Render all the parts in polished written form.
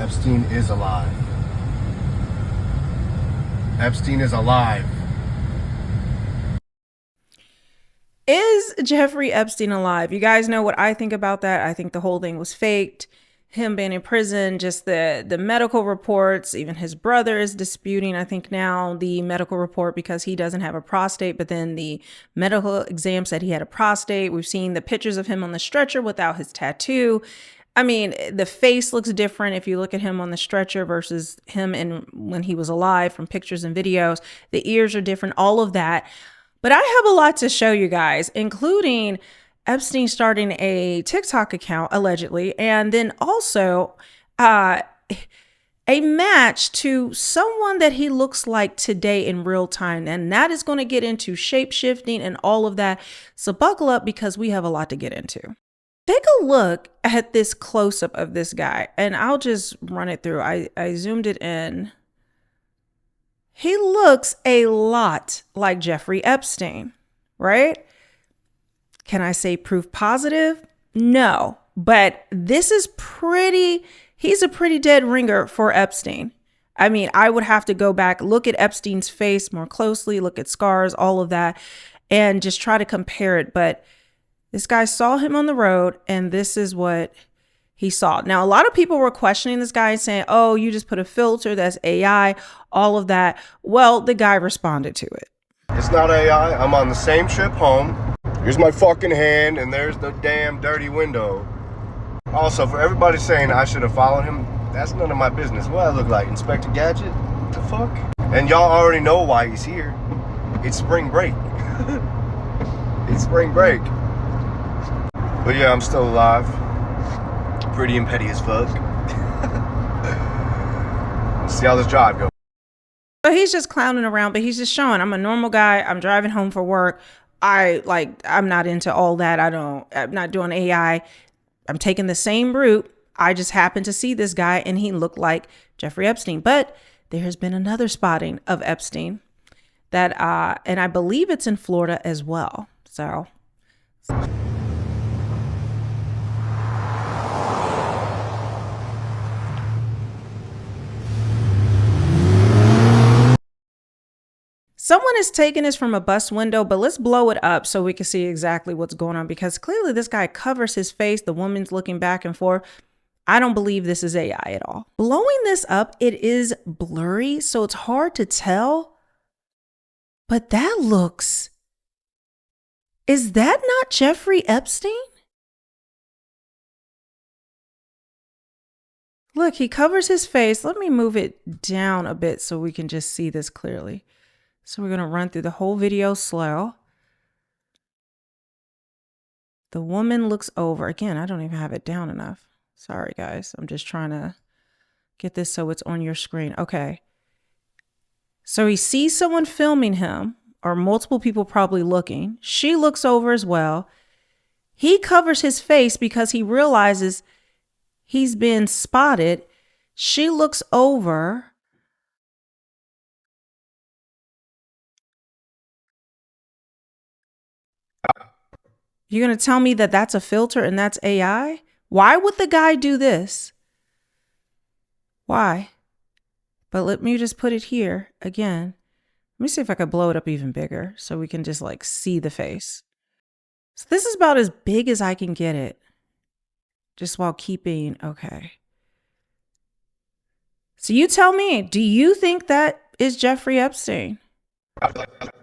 Epstein is alive. Epstein is alive. Is Jeffrey Epstein alive? You guys know what I think about that. I think the whole thing was faked. Him being in prison, just the medical reports, even his brother is disputing, I think now, the medical report because he doesn't have a prostate, but then the medical exam said he had a prostate. We've seen the pictures of him on the stretcher without his tattoo. I mean, the face looks different if you look at him on the stretcher versus him when he was alive from pictures and videos. The ears are different, all of that. But I have a lot to show you guys, including Epstein starting a TikTok account, allegedly, and then also a match to someone that he looks like today in real time. And that is going to get into shapeshifting and all of that. So buckle up because we have a lot to get into. Take a look at this close-up of this guy, and I'll just run it through. I zoomed it in. He looks a lot like Jeffrey Epstein, right? Can I say proof positive? No, but this is he's a pretty dead ringer for Epstein. I mean, I would have to go back, look at Epstein's face more closely, look at scars, all of that, and just try to compare it. But this guy saw him on the road, and this is what he saw. Now, a lot of people were questioning this guy and saying, oh, you just put a filter, that's AI, all of that. Well, the guy responded to it. It's not AI. I'm on the same trip home. Here's my fucking hand, and there's the damn dirty window. Also, for everybody saying I should have followed him, that's none of my business. What I look like, Inspector Gadget? What the fuck? And y'all already know why he's here. It's spring break. It's spring break. But yeah, I'm still alive. Pretty and petty as fuck. Let's see how this drive goes. So he's just clowning around, but he's just showing I'm a normal guy. I'm driving home for work. I'm not into all that. I'm not doing AI. I'm taking the same route. I just happened to see this guy and he looked like Jeffrey Epstein. But there has been another spotting of Epstein that, and I believe it's in Florida as well. So. Someone is taking this from a bus window, but let's blow it up so we can see exactly what's going on, because clearly this guy covers his face. The woman's looking back and forth. I don't believe this is AI at all. Blowing this up, it is blurry, so it's hard to tell. But is that not Jeffrey Epstein? Look, he covers his face. Let me move it down a bit so we can just see this clearly. So we're going to run through the whole video slow. The woman looks over. Again, I don't even have it down enough. Sorry, guys. I'm just trying to get this so it's on your screen. Okay. So he sees someone filming him, or multiple people probably looking. She looks over as well. He covers his face because he realizes he's been spotted. She looks over. You're going to tell me that that's a filter and that's AI? Why would the guy do this? Why? But let me just put it here again. Let me see if I could blow it up even bigger so we can just like see the face. So this is about as big as I can get it. Just while keeping, okay. So you tell me, do you think that is Jeffrey Epstein?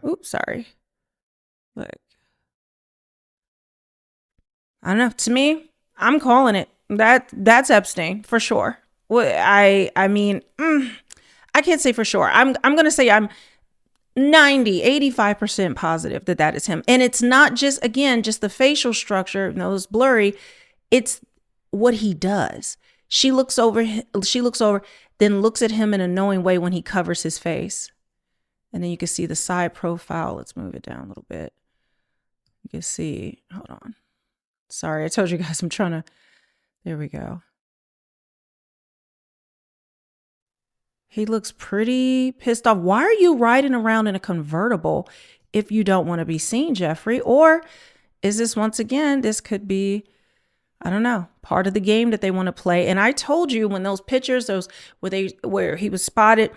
Oops, sorry. Look. I don't know. To me, I'm calling it. That's Epstein for sure. Well, I mean, I can't say for sure. I'm going to say I'm 85% positive that that is him. And it's not just, again, just the facial structure, it's blurry. It's what he does. She looks over, then looks at him in a knowing way when he covers his face. And then you can see the side profile. Let's move it down a little bit. You can see, hold on. Sorry, I told you guys I'm trying to, there we go. He looks pretty pissed off. Why are you riding around in a convertible if you don't want to be seen, Jeffrey? Or is this, once again, this could be I don't know, part of the game that they want to play. And I told you when those pictures, those where he was spotted,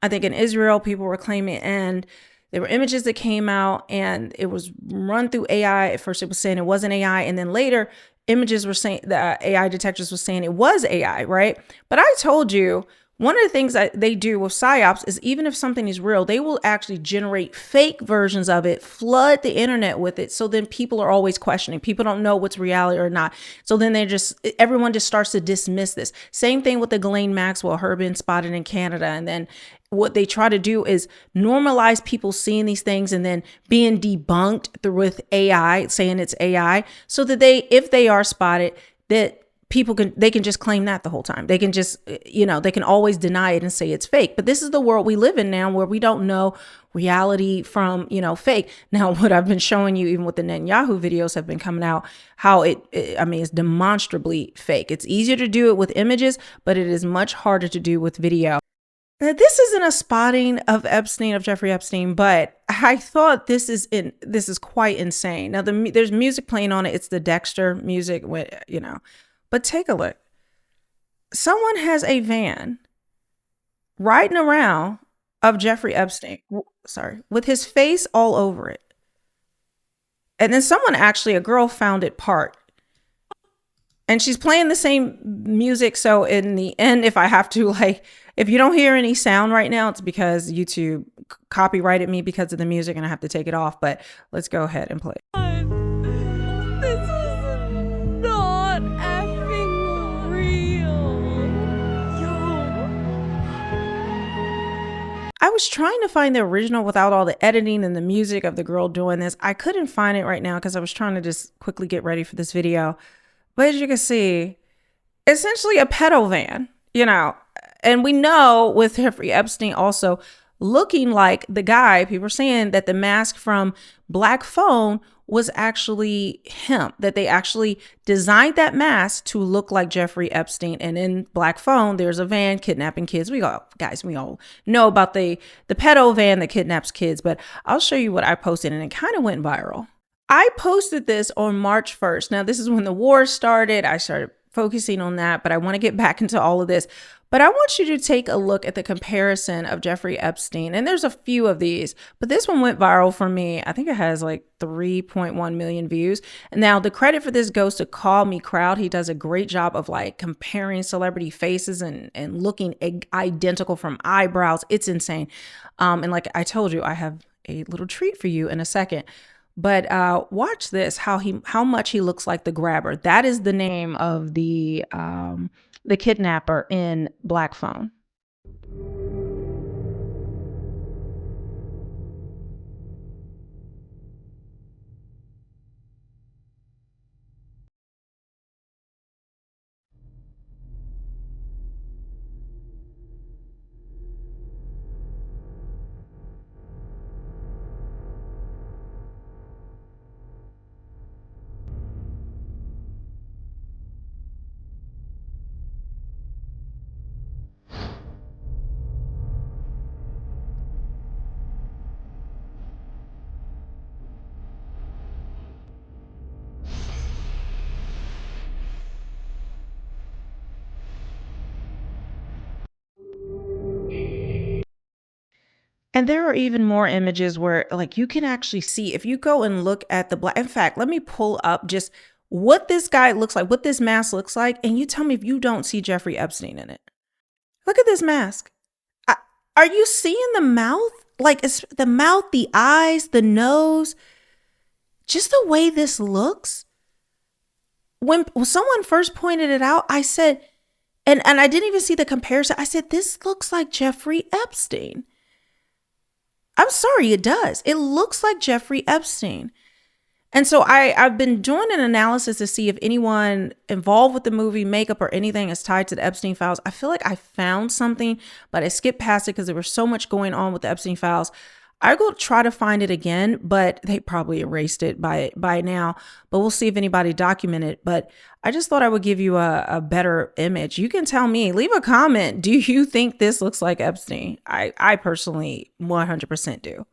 I think in Israel, people were claiming, and there were images that came out and it was run through AI. At first it was saying it wasn't AI. And then later images were saying the AI detectors were saying it was AI, right? But I told you, one of the things that they do with PSYOPs is even if something is real, they will actually generate fake versions of it, flood the internet with it. So then people are always questioning. People don't know what's reality or not. So then everyone just starts to dismiss this. Same thing with the Ghislaine Maxwell, her being spotted in Canada. And then what they try to do is normalize people seeing these things and then being debunked with AI, saying it's AI, so that if they are spotted, that they can just claim that the whole time. They can just, they can always deny it and say it's fake. But this is the world we live in now, where we don't know reality from, fake. Now, what I've been showing you, even with the Netanyahu videos have been coming out, how it's demonstrably fake. It's easier to do it with images, but it is much harder to do with video. Now, this isn't a spotting of Jeffrey Epstein, but I thought this is quite insane. Now, there's music playing on it. It's the Dexter music, but take a look. Someone has a van riding around of Jeffrey Epstein, with his face all over it. And then a girl found it parked. And she's playing the same music. So in the end, if you don't hear any sound right now, it's because YouTube copyrighted me because of the music and I have to take it off. But let's go ahead and play. This is not effing real. I was trying to find the original without all the editing and the music of the girl doing this. I couldn't find it right now because I was trying to just quickly get ready for this video. But as you can see, essentially a pedo van, and we know with Jeffrey Epstein also looking like the guy, people are saying that the mask from Black Phone was actually him, that they actually designed that mask to look like Jeffrey Epstein. And in Black Phone, there's a van kidnapping kids. We all know about the pedo van that kidnaps kids, but I'll show you what I posted and it kind of went viral. I posted this on March 1st. Now, this is when the war started. I started focusing on that, but I want to get back into all of this. But I want you to take a look at the comparison of Jeffrey Epstein. And there's a few of these, but this one went viral for me. I think it has like 3.1 million views. And now the credit for this goes to Call Me Crowd. He does a great job of comparing celebrity faces and looking identical from eyebrows. It's insane. And like I told you, I have a little treat for you in a second. But watch this, how much he looks like the grabber. That is the name of the kidnapper in Black Phone. And there are even more images where you can actually see, if you go and look at the black, in fact, let me pull up just what this guy looks like, what this mask looks like. And you tell me if you don't see Jeffrey Epstein in it. Look at this mask. Are you seeing the mouth? It's the mouth, the eyes, the nose, just the way this looks. When someone first pointed it out, I said, and I didn't even see the comparison. I said, this looks like Jeffrey Epstein. I'm sorry, it does. It looks like Jeffrey Epstein. And so I've been doing an analysis to see if anyone involved with the movie, makeup, or anything is tied to the Epstein files. I feel like I found something, but I skipped past it because there was so much going on with the Epstein files. I go try to find it again, but they probably erased it by now. But we'll see if anybody documented it. But I just thought I would give you a better image. You can tell me, leave a comment. Do you think this looks like Epstein? I personally 100% do.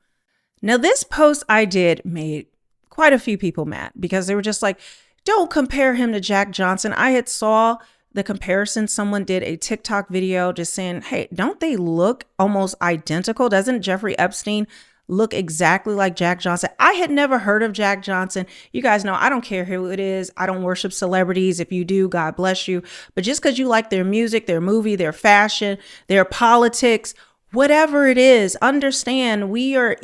Now, this post I did made quite a few people mad because they were just like, don't compare him to Jack Johnson. I had saw the comparison. Someone did a TikTok video just saying, hey, don't they look almost identical? Doesn't Jeffrey Epstein look exactly like Jack Johnson? I had never heard of Jack Johnson. You guys know I don't care who it is. I don't worship celebrities. If you do, God bless you. But just because you like their music, their movie, their fashion, their politics, whatever it is, understand we are,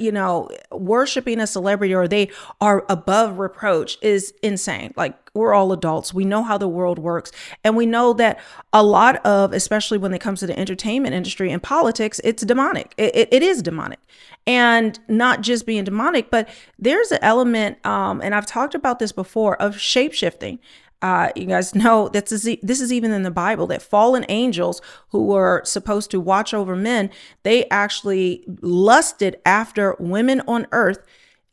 worshiping a celebrity or they are above reproach is insane. Like, we're all adults. We know how the world works. And we know that a lot of, especially when it comes to the entertainment industry and politics, it's demonic. It is demonic. And not just being demonic, but there's an element, and I've talked about this before, of shapeshifting. You guys know that this is even in the Bible, that fallen angels who were supposed to watch over men, they actually lusted after women on earth,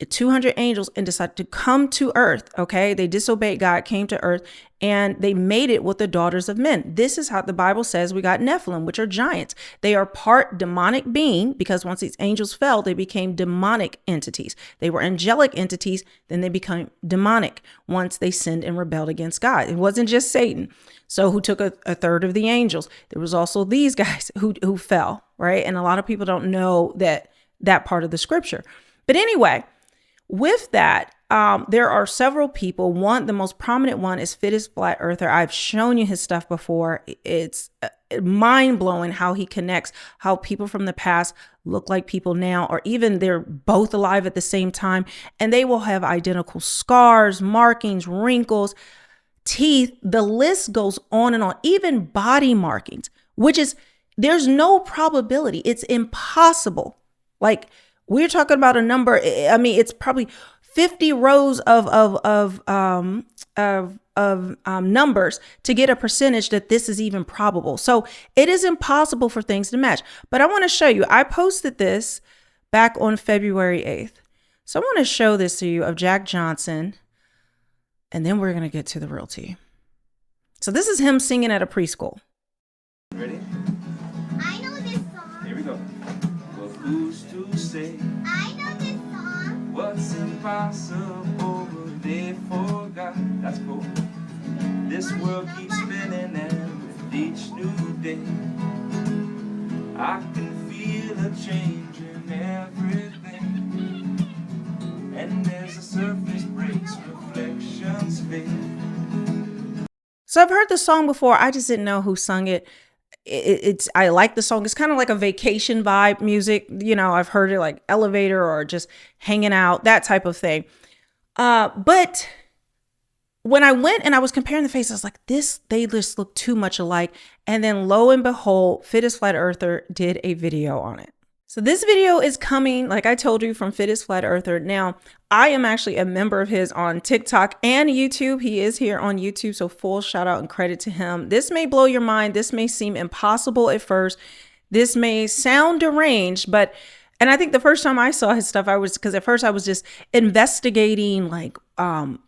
200 angels, and decided to come to earth. Okay. They disobeyed God, came to earth, and they made it with the daughters of men. This is how the Bible says we got Nephilim, which are giants. They are part demonic being, because once these angels fell, they became demonic entities. They were angelic entities. Then they became demonic once they sinned and rebelled against God. It wasn't just Satan. So who took a third of the angels? There was also these guys who fell, right? And a lot of people don't know that part of the scripture. But anyway, with that, there are several people. The most prominent one is Fittest Flat Earther. I've shown you his stuff before. It's mind blowing how he connects how people from the past look like people now, or even they're both alive at the same time, and they will have identical scars, markings, wrinkles, teeth. The list goes on and on, even body markings, which is, there's no probability. It's impossible. Like, we're talking about a number. I mean, it's probably 50 rows of numbers to get a percentage that this is even probable. So it is impossible for things to match. But I want to show you. I posted this back on February 8th. So I want to show this to you of Jack Johnson, and then we're going to get to the real tea. So this is him singing at a preschool. Ready? I know this song. Here we go. Well, who's to say I know this song. what's impossible they forgot? That's cool. This world keeps spinning, and with each new day I can feel a change in everything. And as the surface breaks, reflections fade. So I've heard the song before. I just didn't know who sung it. I like the song. It's kind of like a vacation vibe music. I've heard it like elevator or just hanging out, that type of thing. But when I went and I was comparing the faces, I was like, they just look too much alike. And then lo and behold, Fittest Flat Earther did a video on it. So this video is coming, like I told you, from Fittest Flat Earther. Now, I am actually a member of his on TikTok and YouTube. He is here on YouTube, so full shout out and credit to him. This may blow your mind. This may seem impossible at first. This may sound deranged, and I think the first time I saw his stuff, because at first I was just investigating like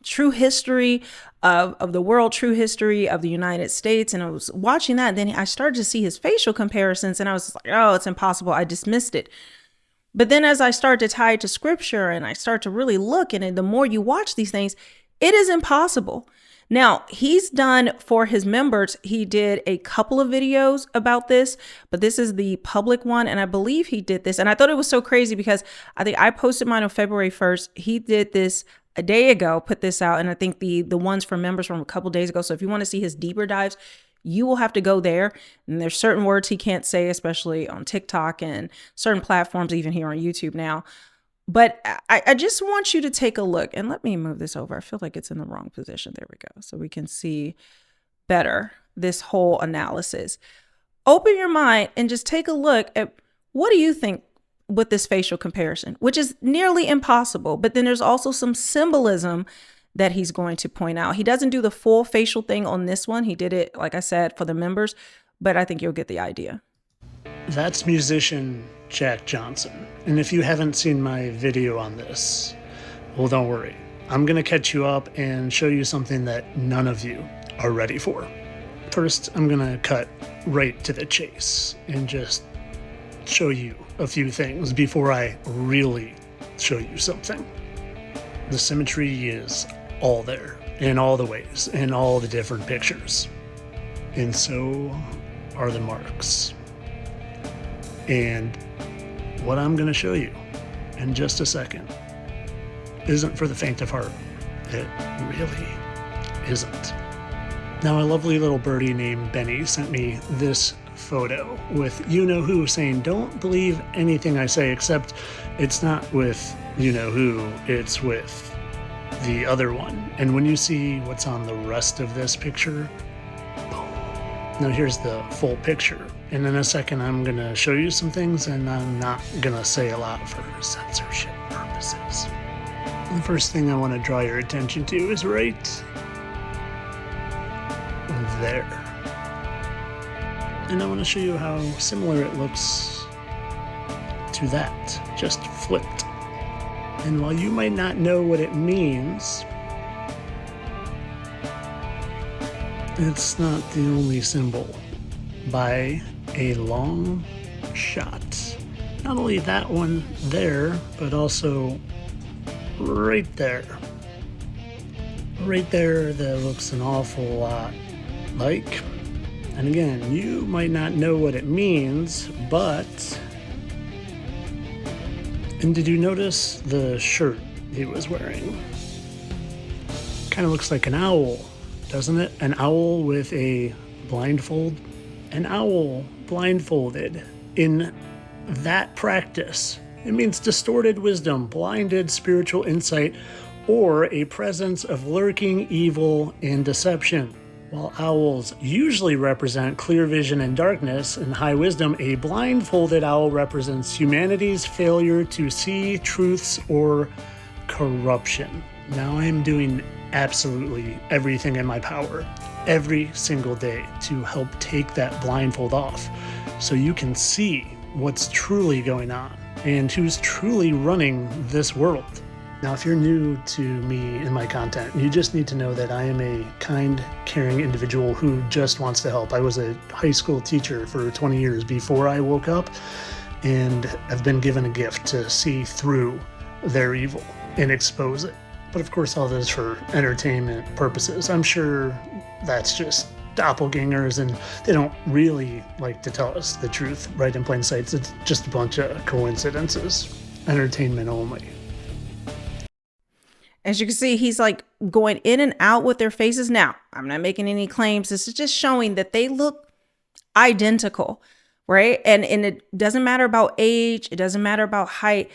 true history of the world, true history of the United States. And I was watching that. And then I started to see his facial comparisons, and I was like, oh, it's impossible. I dismissed it. But then as I started to tie it to scripture and I start to really look, and the more you watch these things, it is impossible. Now, he's done for his members, he did a couple of videos about this, but this is the public one. And I believe he did this. And I thought it was so crazy because I think I posted mine on February 1st. He did this a day ago, put this out. And I think the ones for members from a couple days ago. So if you want to see his deeper dives, you will have to go there. And there's certain words he can't say, especially on TikTok and certain platforms, even here on YouTube now. But I just want you to take a look, and let me move this over. I feel like it's in the wrong position. There we go. So we can see better this whole analysis. Open your mind and just take a look at, what do you think with this facial comparison, which is nearly impossible. But then there's also some symbolism that he's going to point out. He doesn't do the full facial thing on this one. He did it, like I said, for the members, but I think you'll get the idea. That's musician Jack Johnson. And if you haven't seen my video on this, well, don't worry. I'm going to catch you up and show you something that none of you are ready for. First, I'm going to cut right to the chase and just show you a few things before I really show you something. The symmetry is all there, in all the ways, in all the different pictures. And so are the marks. And what I'm going to show you in just a second isn't for the faint of heart. It really isn't. Now, a lovely little birdie named Benny sent me this photo with you-know-who saying, don't believe anything I say, except it's not with you-know-who, it's with the other one. And when you see what's on the rest of this picture, boom. Now here's the full picture. And in a second, I'm going to show you some things, and I'm not going to say a lot for censorship purposes. The first thing I want to draw your attention to is right there. And I want to show you how similar it looks to that, just flipped. And while you might not know what it means, it's not the only symbol by a long shot. Not only that one there, but also right there. Right there, that looks an awful lot like. And again, you might not know what it means, but... And did you notice the shirt he was wearing? Kind of looks like an owl, doesn't it? An owl with a blindfold. An owl blindfolded. In that practice, it means distorted wisdom, blinded spiritual insight, or a presence of lurking evil and deception. While owls usually represent clear vision and darkness and high wisdom, a blindfolded owl represents humanity's failure to see truths or corruption. Now I'm doing absolutely everything in my power every single day to help take that blindfold off so you can see what's truly going on and who's truly running this world. Now, if you're new to me and my content, you just need to know that I am a kind, caring individual who just wants to help. I was a high school teacher for 20 years before I woke up, and I've been given a gift to see through their evil and expose it. But of course, all this for entertainment purposes. I'm sure that's just doppelgangers, and they don't really like to tell us the truth right in plain sight. It's just a bunch of coincidences. Entertainment only. As you can see, he's like going in and out with their faces. Now, I'm not making any claims. This is just showing that they look identical, right? And it doesn't matter about age. It doesn't matter about height.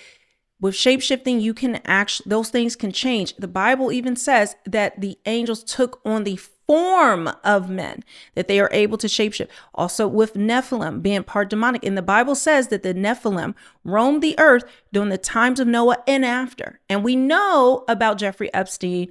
With shapeshifting, you can actually, those things can change. The Bible even says that the angels took on the form of men, that they are able to shapeshift. Also with Nephilim being part demonic. And the Bible says that the Nephilim roamed the earth during the times of Noah and after. And we know about Jeffrey Epstein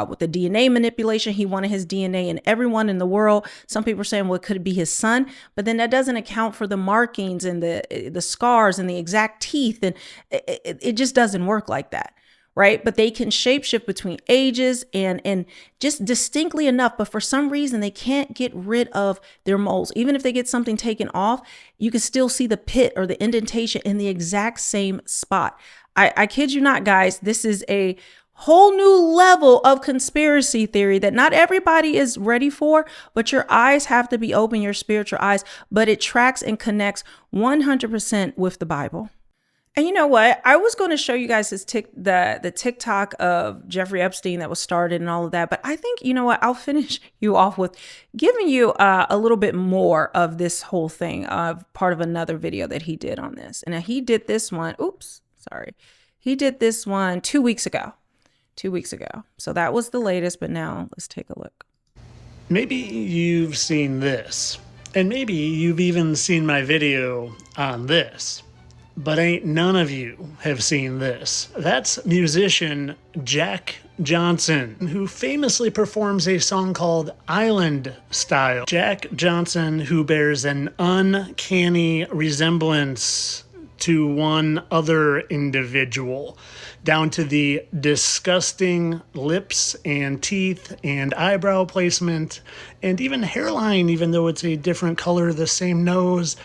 with the DNA manipulation. He wanted his DNA in everyone in the world. Some people are saying, well, could it be his son? But then that doesn't account for the markings and the scars and the exact teeth. And it just doesn't work like that. Right. But they can shapeshift between ages and just distinctly enough. But for some reason, they can't get rid of their moles. Even if they get something taken off, you can still see the pit or the indentation in the exact same spot. I kid you not, guys. This is a whole new level of conspiracy theory that not everybody is ready for, but your eyes have to be open, your spiritual eyes. But it tracks and connects 100% with the Bible. And you know what? I was going to show you guys this the TikTok of Jeffrey Epstein that was started and all of that. But I think, you know what? I'll finish you off with giving you a little bit more of this whole thing, part of another video that he did on this. And he did this one. Oops, sorry. He did this one 2 weeks ago. 2 weeks ago. So that was the latest. But now let's take a look. Maybe you've seen this. And maybe you've even seen my video on this. But ain't none of you have seen this. That's musician Jack Johnson, who famously performs a song called Island Style. Jack Johnson, who bears an uncanny resemblance to one other individual, down to the disgusting lips and teeth and eyebrow placement, and even hairline, even though it's a different color, the same nose.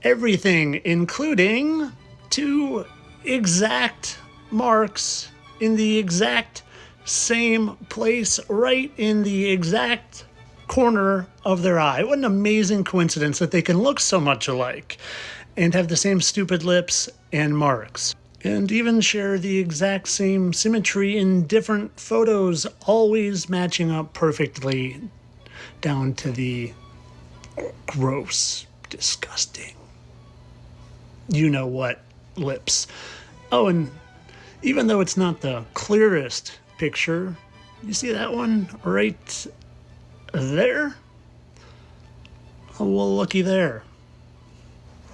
Everything, including 2 exact marks in the exact same place, right in the exact corner of their eye. What an amazing coincidence that they can look so much alike and have the same stupid lips and marks, and even share the exact same symmetry in different photos, always matching up perfectly down to the gross, disgusting, you know what, lips. Oh, and even though it's not the clearest picture, you see that one right there? Oh, well, looky there.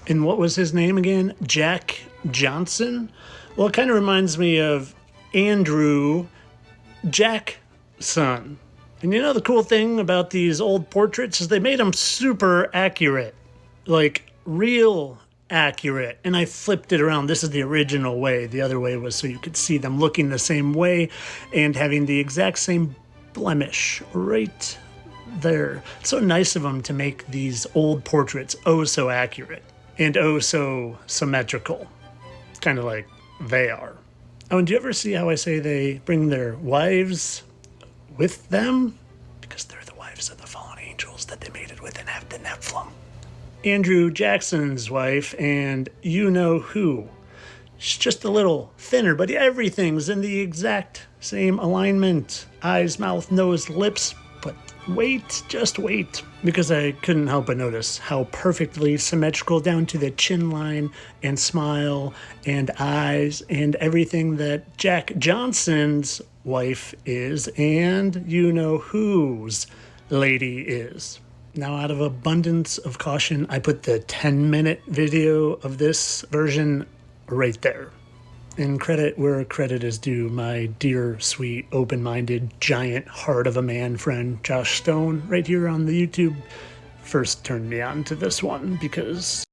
And what was his name again? Jack Johnson? Well, it kind of reminds me of Andrew Jackson. And you know the cool thing about these old portraits is they made them super accurate. Like, real accurate. And I flipped it around. This is the original way. The other way was so you could see them looking the same way and having the exact same blemish right there. It's so nice of them to make these old portraits oh so accurate and oh so symmetrical. Kind of like they are. Oh, and do you ever see how I say they bring their wives with them? Because they're the wives of the fallen angels that they mated with and have the Nephilim. Andrew Jackson's wife, and you know who. She's just a little thinner, but everything's in the exact same alignment. Eyes, mouth, nose, lips. But wait, just wait. Because I couldn't help but notice how perfectly symmetrical down to the chin line and smile and eyes and everything that Jack Johnson's wife is, and you know whose lady is. Now, out of abundance of caution, I put the 10-minute video of this version right there. And credit where credit is due, my dear, sweet, open-minded, giant heart of a man friend, Josh Stone, right here on the YouTube, first turned me on to this one because...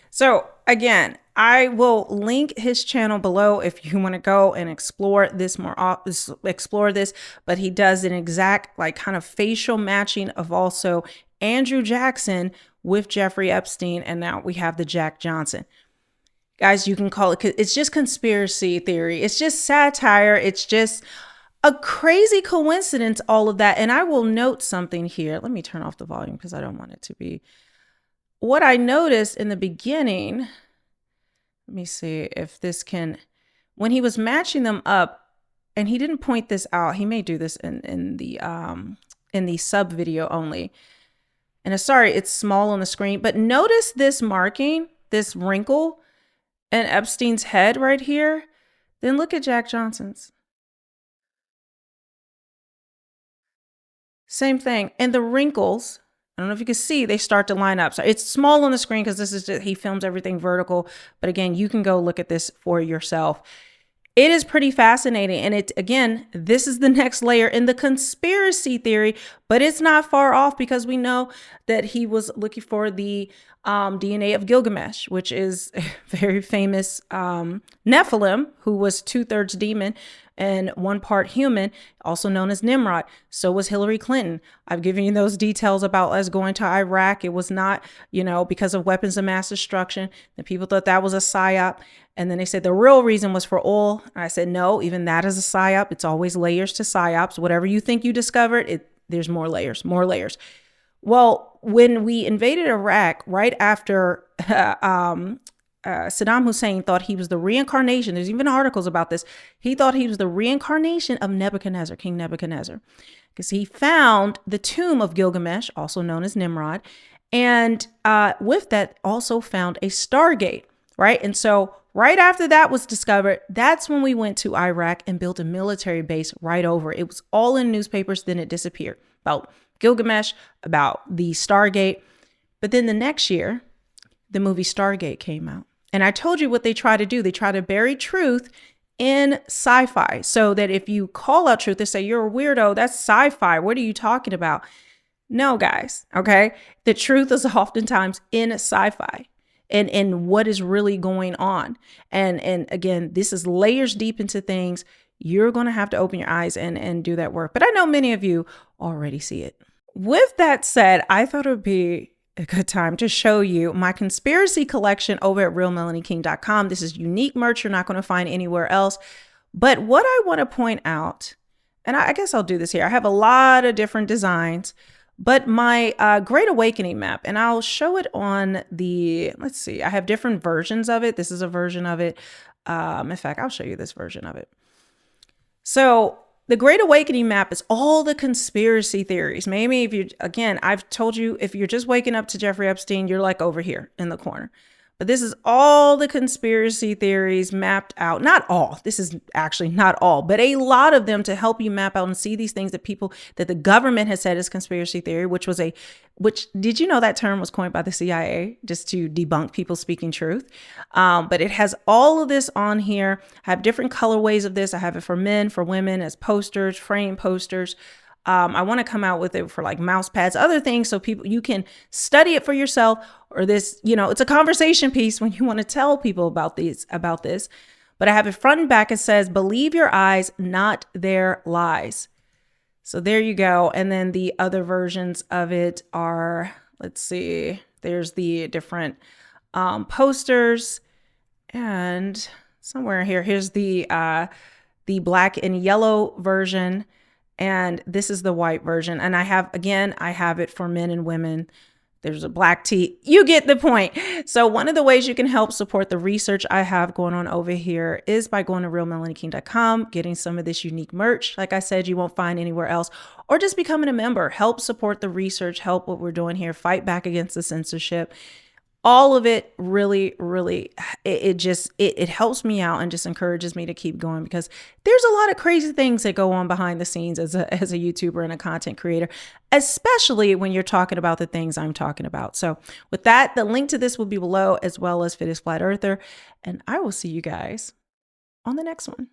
So, again, I will link his channel below if you want to go and explore this more, but he does an exact like kind of facial matching of also Andrew Jackson with Jeffrey Epstein, and now we have the Jack Johnson. Guys, you can call it, it's just conspiracy theory. It's just satire. It's just a crazy coincidence, all of that. And I will note something here. Let me turn off the volume because I don't want it to be. What I noticed in the beginning, let me see if this can, when he was matching them up, and he didn't point this out, he may do this in the sub video only. And sorry, it's small on the screen, but notice this marking, this wrinkle in Epstein's head right here. Then look at Jack Johnson's. Same thing. And the wrinkles, I don't know if you can see, they start to line up. So it's small on the screen because this is just, he films everything vertical. But again, you can go look at this for yourself. It is pretty fascinating. And it, again, this is the next layer in the conspiracy theory, but it's not far off because we know that he was looking for the DNA of Gilgamesh, which is a very famous Nephilim, who was 2/3 demon and 1 part human, also known as Nimrod. So was Hillary Clinton. I've given you those details about us going to Iraq. It was not, you know, because of weapons of mass destruction. The people thought that was a psyop. And then they said the real reason was for oil. And I said, no, even that is a psyop. It's always layers to psyops. Whatever you think you discovered, there's more layers, more layers. Well, when we invaded Iraq, right after Saddam Hussein thought he was the reincarnation, there's even articles about this, he thought he was the reincarnation of Nebuchadnezzar, King Nebuchadnezzar, because he found the tomb of Gilgamesh, also known as Nimrod, and with that also found a Stargate, right? And so right after that was discovered, that's when we went to Iraq and built a military base right over. It was all in newspapers, then it disappeared. About Gilgamesh, about the Stargate. But then the next year, the movie Stargate came out. And I told you what they try to do. They try to bury truth in sci-fi so that if you call out truth, they say, you're a weirdo. That's sci-fi. What are you talking about? No, guys. Okay. The truth is oftentimes in sci-fi and what is really going on. And again, this is layers deep into things. You're going to have to open your eyes and do that work. But I know many of you already see it. With that said, I thought it would be a good time to show you my conspiracy collection over at realmelanieking.com. This is unique merch you're not going to find anywhere else. But what I want to point out and I guess I'll do this here. I have a lot of different designs, but my Great Awakening map, and I'll show it on the, let's see, I have different versions of it. This is a version of it. In fact, I'll show you this version of it. So the Great Awakening map is all the conspiracy theories. Maybe if you, again, I've told you, if you're just waking up to Jeffrey Epstein, you're like over here in the corner. But this is all the conspiracy theories mapped out. Not all. This is actually not all, but a lot of them to help you map out and see these things that people, that the government has said is conspiracy theory, which did you know that term was coined by the CIA just to debunk people speaking truth? But it has all of this on here. I have different colorways of this. I have it for men, for women, as posters, frame posters. I want to come out with it for like mouse pads, other things, so people, you can study it for yourself, or this, it's a conversation piece when you want to tell people about this. But I have it front and back. It says, believe your eyes, not their lies. So there you go. And then the other versions of it are, let's see, there's the different posters, and somewhere here, here's the black and yellow version. And this is the white version. And I have it for men and women. There's a black tee. You get the point. So one of the ways you can help support the research I have going on over here is by going to realmelanieking.com, getting some of this unique merch. Like I said, you won't find anywhere else, or just becoming a member. Help support the research, help what we're doing here, fight back against the censorship. All of it really, really, it helps me out and just encourages me to keep going, because there's a lot of crazy things that go on behind the scenes as a YouTuber and a content creator, especially when you're talking about the things I'm talking about. So with that, the link to this will be below, as well as Fit is Flat Earther. And I will see you guys on the next one.